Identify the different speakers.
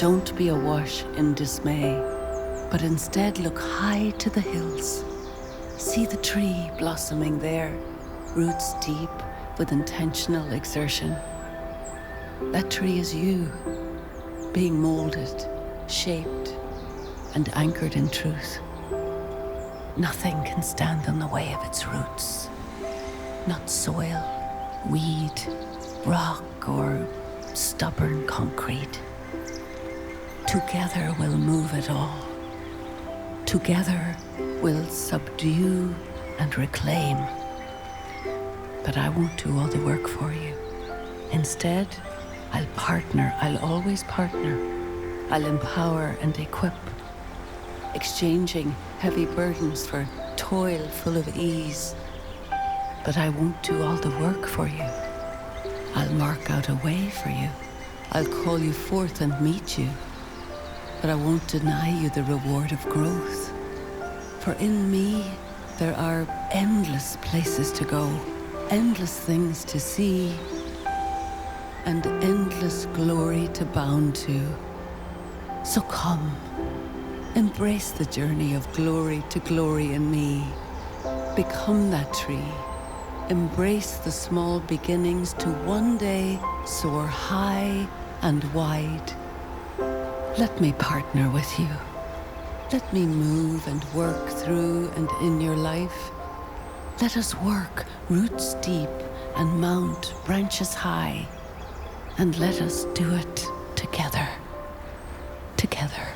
Speaker 1: Don't be awash in dismay, but instead look high to the hills. See the tree blossoming there, roots deep with intentional exertion. That tree is you, being molded, shaped, and anchored in truth. Nothing can stand in the way of its roots. Not soil, weed, rock, or stubborn concrete. Together we'll move it all. Together we'll subdue and reclaim. But I won't do all the work for you. Instead, I'll partner. I'll always partner. I'll empower and equip, exchanging heavy burdens for toil full of ease. But I won't do all the work for you. I'll mark out a way for you. I'll call you forth and meet you. But I won't deny you the reward of growth. For in me, there are endless places to go, endless things to see, and endless glory to bound to. So come, embrace the journey of glory to glory in me. Become that tree. Embrace the small beginnings to one day soar high and wide. Let me partner with you. Let me move and work through and in your life. Let us work roots deep and mount branches high. And let us do it together. Together.